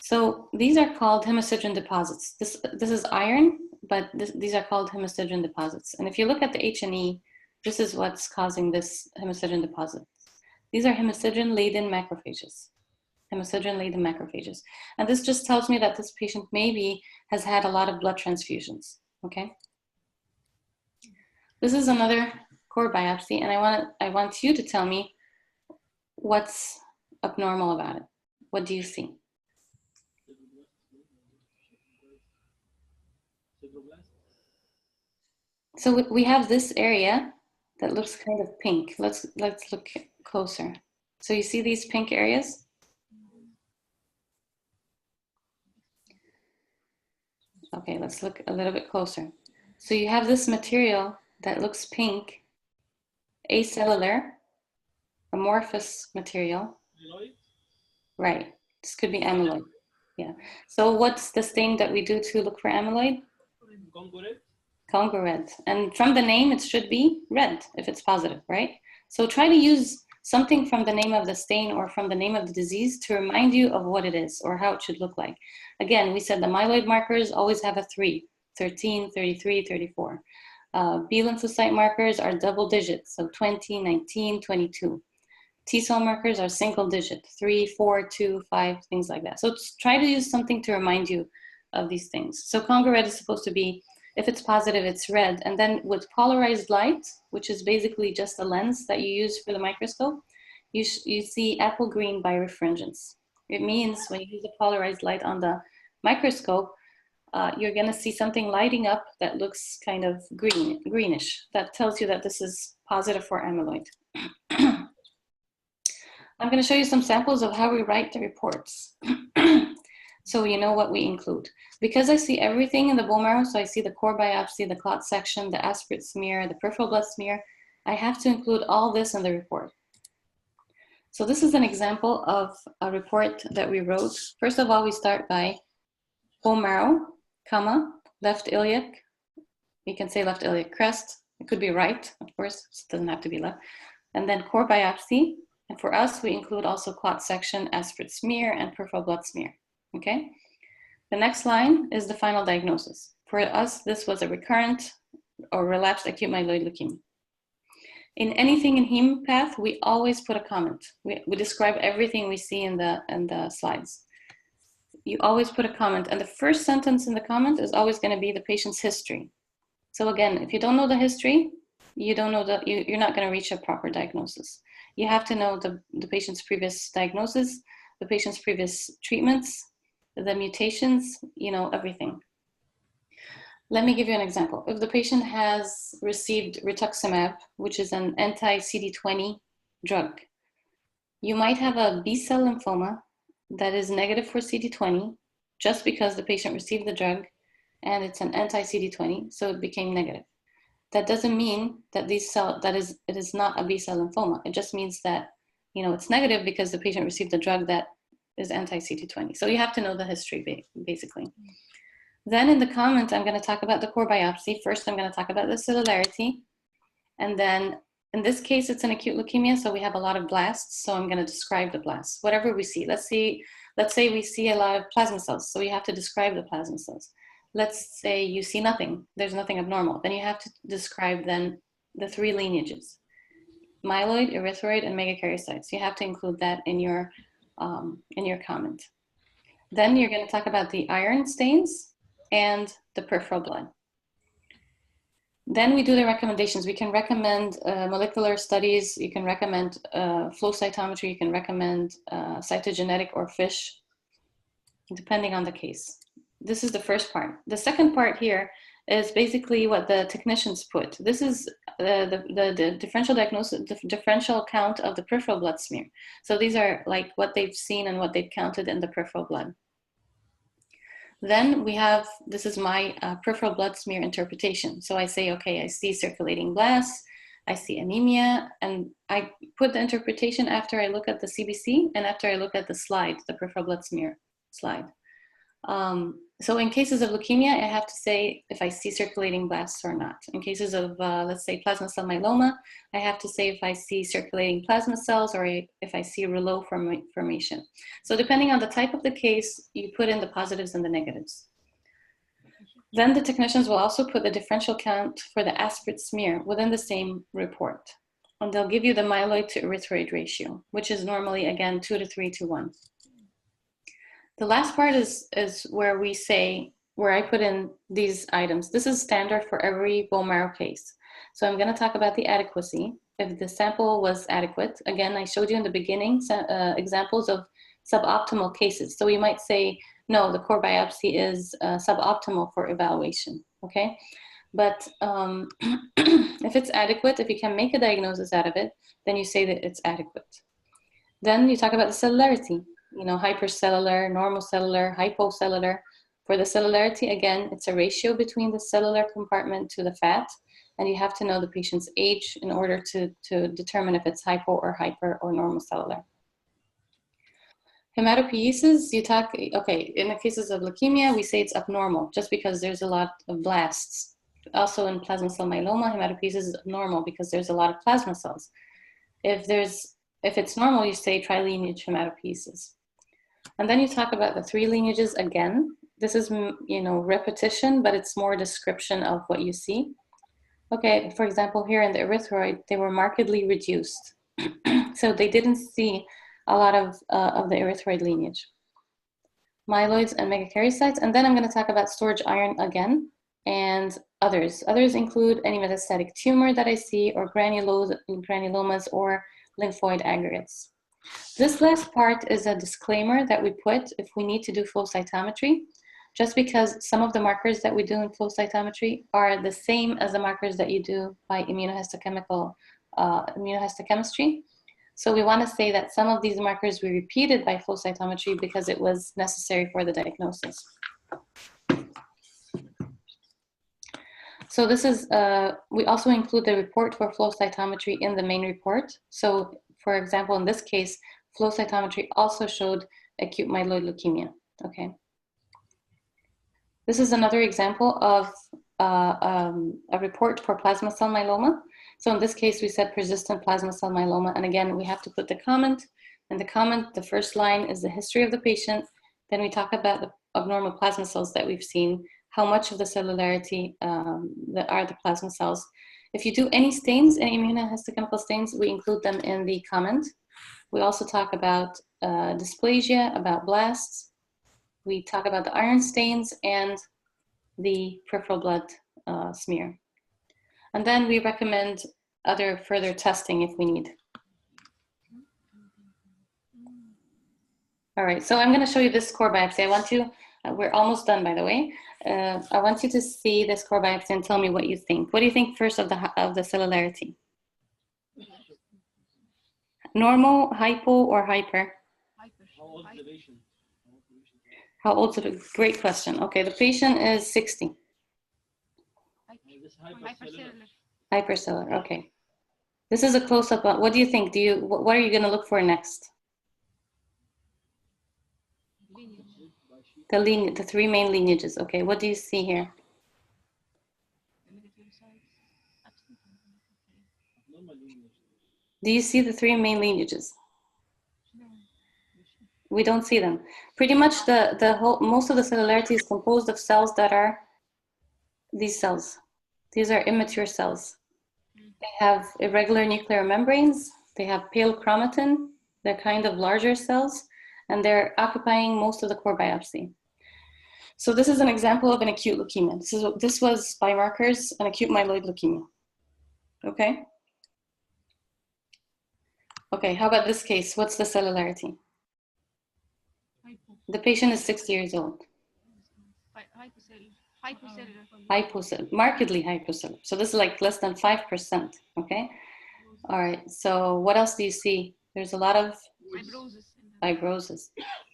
So these are called hemosiderin deposits. This is iron, but these are called hemosiderin deposits. And if you look at the H&E, this is what's causing this hemosiderin deposit. These are hemosiderin-laden macrophages. Hemosiderin-laden macrophages. And this just tells me that this patient maybe has had a lot of blood transfusions, okay? This is another core biopsy, and I want you to tell me what's abnormal about it. What do you see? So we have this area that looks kind of pink. Let's look closer. So you see these pink areas? Okay, let's look a little bit closer. So you have this material that looks pink, acellular, amorphous material.
Amyloid?
Right, this could be amyloid. Yeah. So what's the stain that we do to look for amyloid?
Congo red?
Congo red. And from the name, it should be red if it's positive, right? So try to use something from the name of the stain or from the name of the disease to remind you of what it is or how it should look like. Again, we said the myeloid markers always have a 3, 13, 33, 34. B lymphocyte markers are double digits, so 20, 19, 22. T cell markers are single digit, 3, 4, 2, 5, things like that. So try to use something to remind you of these things. So Congo red is supposed to be, if it's positive, it's red. And then with polarized light, which is basically just a lens that you use for the microscope, you see apple green birefringence. It means when you use the polarized light on the microscope, you're gonna see something lighting up that looks kind of greenish. That tells you that this is positive for amyloid. I'm gonna show you some samples of how we write the reports. So you know what we include. Because I see everything in the bone marrow, so I see the core biopsy, the clot section, the aspirate smear, the peripheral blood smear, I have to include all this in the report. So this is an example of a report that we wrote. First of all, we start by bone marrow, comma, left iliac. You can say left iliac crest. It could be right, of course, it doesn't have to be left. And then core biopsy. And for us, we include also clot section, aspirate smear, and peripheral blood smear, okay? The next line is the final diagnosis. For us, this was a recurrent or relapsed acute myeloid leukemia. In anything in HemePath, we always put a comment. We describe everything we see in the slides. You always put a comment, and the first sentence in the comment is always gonna be the patient's history. So again, if you don't know the history, you don't know you're not going to reach a proper diagnosis. You have to know the patient's previous diagnosis, the patient's previous treatments, the mutations, everything. Let me give you an example. If the patient has received rituximab, which is an anti-CD20 drug, you might have a B-cell lymphoma that is negative for CD20 just because the patient received the drug and it's an anti-CD20, so it became negative. That doesn't mean that it is not a B-cell lymphoma. It just means that, it's negative because the patient received a drug that is anti-CD20. So you have to know the history, basically. Then in the comment, I'm going to talk about the core biopsy. First, I'm going to talk about the cellularity. And then in this case, it's an acute leukemia, so we have a lot of blasts. So I'm going to describe the blasts, whatever we see. Let's say we see a lot of plasma cells. So you have to describe the plasma cells. Let's say you see nothing. There's nothing abnormal. Then you have to describe then the 3 lineages: myeloid, erythroid, and megakaryocytes. You have to include that in your comment. Then you're going to talk about the iron stains and the peripheral blood. Then we do the recommendations. We can recommend molecular studies. You can recommend flow cytometry. You can recommend cytogenetic or FISH, depending on the case. This is the first part. The second part here is basically what the technicians put. This is the differential diagnosis, the differential count of the peripheral blood smear. So these are like what they've seen and what they've counted in the peripheral blood. Then we have, this is my peripheral blood smear interpretation. So I say, okay, I see circulating blasts, I see anemia, and I put the interpretation after I look at the CBC and after I look at the slide, the peripheral blood smear slide. So in cases of leukemia, I have to say if I see circulating blasts or not. In cases of, let's say, plasma cell myeloma, I have to say if I see circulating plasma cells or if I see rouleau formation. So depending on the type of the case, you put in the positives and the negatives. Then the technicians will also put the differential count for the aspirate smear within the same report. And they'll give you the myeloid to erythroid ratio, which is normally, again, 2 to 3 to 1. The last part is where we say, where I put in these items. This is standard for every bone marrow case. So I'm going to talk about the adequacy. If the sample was adequate, again, I showed you in the beginning examples of suboptimal cases. So you might say, no, the core biopsy is suboptimal for evaluation, okay? But if it's adequate, if you can make a diagnosis out of it, then you say that it's adequate. Then you talk about the cellularity. Hypercellular, normal cellular, hypocellular. For the cellularity, again, it's a ratio between the cellular compartment to the fat, and you have to know the patient's age in order to determine if it's hypo or hyper or normal cellular. Hematopoiesis, okay, in the cases of leukemia, we say it's abnormal just because there's a lot of blasts. Also in plasma cell myeloma, hematopoiesis is abnormal because there's a lot of plasma cells. If it's normal, you say trilineage hematopoiesis. And then you talk about the 3 lineages again. This is, repetition, but it's more description of what you see. Okay, for example, here in the erythroid, they were markedly reduced. So they didn't see a lot of the erythroid lineage. Myeloids and megakaryocytes. And then I'm going to talk about storage iron again and others. Others include any metastatic tumor that I see or granulomas or lymphoid aggregates. This last part is a disclaimer that we put if we need to do flow cytometry, just because some of the markers that we do in flow cytometry are the same as the markers that you do by immunohistochemistry. So we want to say that some of these markers we repeated by flow cytometry because it was necessary for the diagnosis. So this is, we also include the report for flow cytometry in the main report. So for example, in this case, flow cytometry also showed acute myeloid leukemia, okay? This is another example of a report for plasma cell myeloma. So in this case, we said persistent plasma cell myeloma. And again, we have to put the comment. In the comment, the first line is the history of the patient. Then we talk about the abnormal plasma cells that we've seen, how much of the cellularity that are the plasma cells. If you do any stains, any immunohistochemical stains, we include them in the comment. We also talk about dysplasia, about blasts. We talk about the iron stains and the peripheral blood smear. And then we recommend other further testing if we need. All right, so I'm going to show you this core biopsy. I want you, we're almost done, by the way. I want you to see this core biopsy and tell me what you think. What do you think first of the cellularity? Normal, hypo, or hyper?
How old is the patient?
How old is the great question. Okay, the patient is 60.
This hypercellular.
Hypercellular, okay. This is a close-up. What do you think? What are you going to look for next? The three main lineages. Okay, what do you see here? Do you see the three main lineages? We don't see them. Pretty much most of the cellularity is composed of cells that are these cells. These are immature cells. They have irregular nuclear membranes. They have pale chromatin. They're kind of larger cells, and they're occupying most of the core biopsy. So this is an example of an acute leukemia. This was by markers an acute myeloid leukemia. Okay? Okay, how about this case? What's the cellularity? The patient is 60 years old. Hypocellular, markedly hypocellular. So this is like less than 5%, okay? All right, so what else do you see? There's a lot of fibrosis.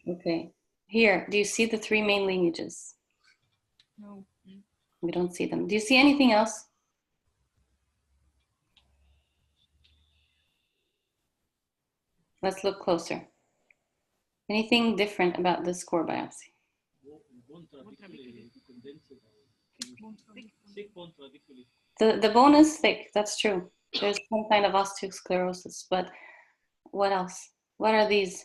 Okay, here, do you see the three main lineages?
No.
We don't see them. Do you see anything else? Let's look closer. Anything different about this core biopsy? The bone is thick, that's true. There's some kind of osteosclerosis, but what else? What are these?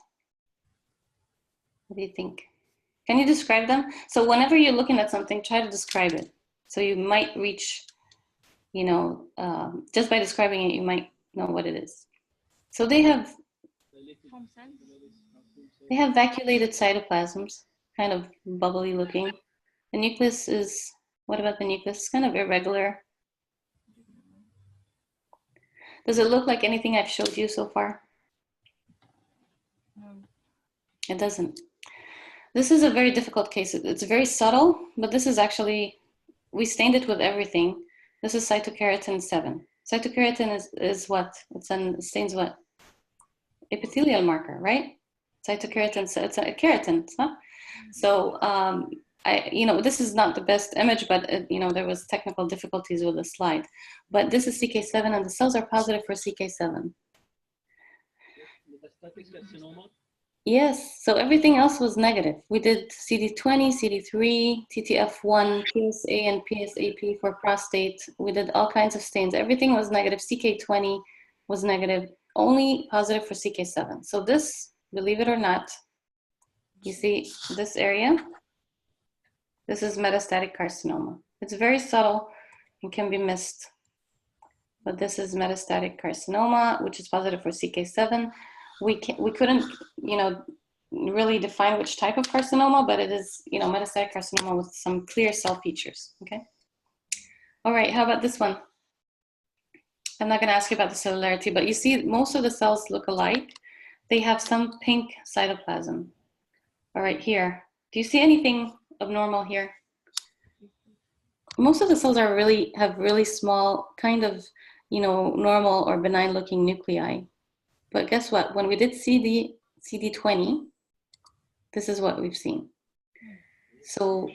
What do you think? Can you describe them? So whenever you're looking at something, try to describe it. So you might reach, you know, just by describing it, you might know what it is. So they have vacuolated cytoplasms, kind of bubbly looking. The nucleus is, what about the nucleus? It's kind of irregular. Does it look like anything I've showed you so far?
No.
It doesn't. This is a very difficult case. It's very subtle, but this is actually, we stained it with everything. This is cytokeratin 7. Cytokeratin is what? It stains what? Epithelial marker, right? Cytokeratin, it's a keratin, it's not? So, this is not the best image, but there was technical difficulties with the slide. But this is CK7, and the cells are positive for CK7. Yes, so everything else was negative. We did CD20, CD3, TTF1, PSA, and PSAP for prostate. We did all kinds of stains. Everything was negative. CK20 was negative, only positive for CK7. So this, believe it or not, you see this area? This is metastatic carcinoma. It's very subtle and can be missed. But this is metastatic carcinoma, which is positive for CK7. We couldn't, really define which type of carcinoma, but it is, metastatic carcinoma with some clear cell features, okay? All right, how about this one? I'm not gonna ask you about the cellularity, but you see most of the cells look alike. They have some pink cytoplasm. All right, here. Do you see anything abnormal here? Most of the cells have really small, kind of, normal or benign looking nuclei. But guess what? When we did CD20, this is what we've seen. So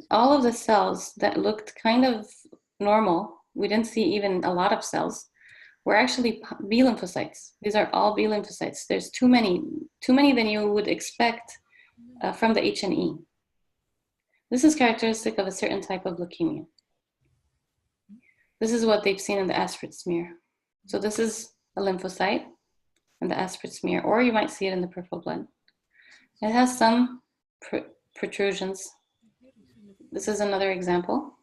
all of the cells that looked kind of normal, we didn't see even a lot of cells, were actually B lymphocytes. These are all B lymphocytes. There's too many than you would expect from the H&E. This is characteristic of a certain type of leukemia. This is what they've seen in the aspirate smear. So this is a lymphocyte in the aspirate smear, or you might see it in the peripheral blood. It has some protrusions. This is another example.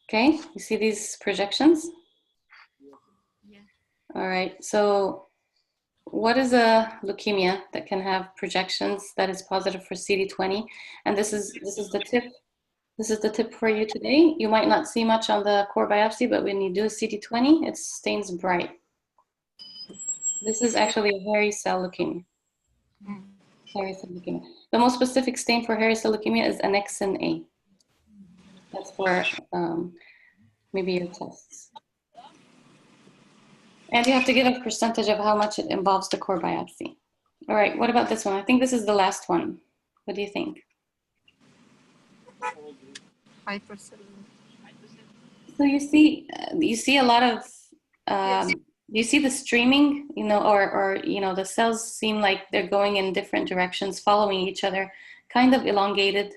Okay, you see these projections?
Yeah.
All right, so what is a leukemia that can have projections that is positive for CD20? And this is the tip. This is the tip for you today. You might not see much on the core biopsy, but when you do a CD20, it stains bright. This is actually a hairy cell leukemia. Hairy cell leukemia. The most specific stain for hairy cell leukemia is annexin A. That's for maybe your tests. And you have to give a percentage of how much it involves the core biopsy. All right, what about this one? I think this is the last one. What do you think?
5%.
So you see a lot of, you see the streaming, you know, or you know, the cells seem like they're going in different directions, following each other, kind of elongated.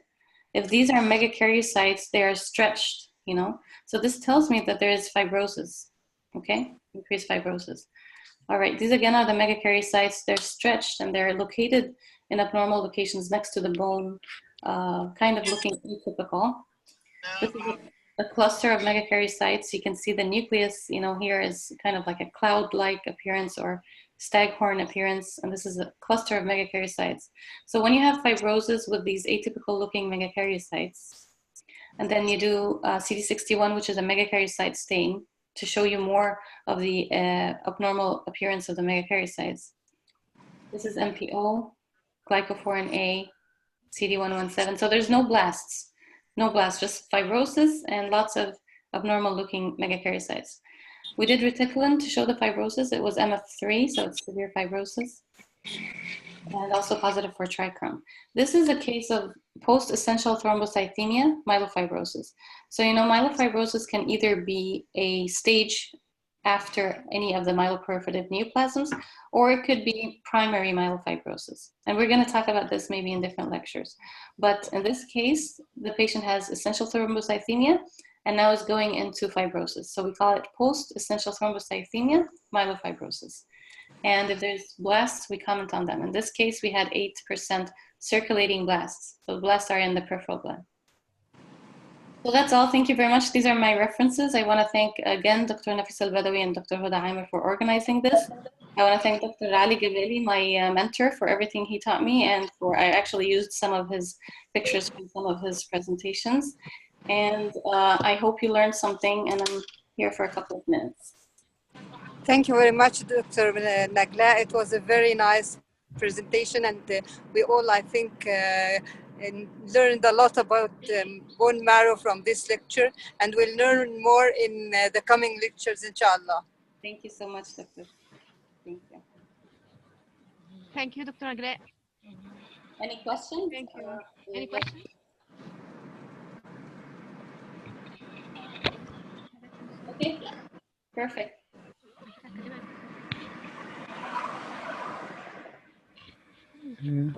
If these are megakaryocytes, they are stretched, you know. So this tells me that there is fibrosis, okay? Increased fibrosis. All right, these again are the megakaryocytes. They're stretched and they're located in abnormal locations next to the bone, kind of looking atypical. This is a cluster of megakaryocytes. You can see the nucleus, you know, here is kind of like a cloud-like appearance or staghorn appearance, and this is a cluster of megakaryocytes. So when you have fibrosis with these atypical looking megakaryocytes, and then you do CD61, which is a megakaryocyte stain, to show you more of the abnormal appearance of the megakaryocytes. This is MPO, glycophorin A, CD117. So there's no blasts, just fibrosis and lots of abnormal looking megakaryocytes. We did reticulin to show the fibrosis. It was MF3, so it's severe fibrosis, and also positive for Trichrome. This is a case of post-essential thrombocythemia, myelofibrosis. So, you know, myelofibrosis can either be a stage after any of the myeloproliferative neoplasms, or it could be primary myelofibrosis. And we're going to talk about this maybe in different lectures. But in this case, the patient has essential thrombocythemia and now is going into fibrosis. So we call it post-essential thrombocythemia, myelofibrosis. And if there's blasts, we comment on them. In this case, we had 8% circulating blasts. So blasts are in the peripheral blood. So that's all. Thank you very much. These are my references. I want to thank again Dr. Nafis Al-Badawi and Dr. Huda Aimer for organizing this. I want to thank Dr. Ali Gabeli, my mentor, for everything he taught me, and for I actually used some of his pictures from some of his presentations. And I hope you learned something, and I'm here for a couple of minutes.
Thank you very much, Dr. Naglaa. It was a very nice presentation, and we all, I think, learned a lot about bone marrow from this lecture, and we'll learn more in the coming lectures, inshallah.
Thank you so much, Doctor. Thank you.
Thank you, Dr. Naglaa.
Any questions?
Thank you. Any questions?
Okay, perfect.
Yeah.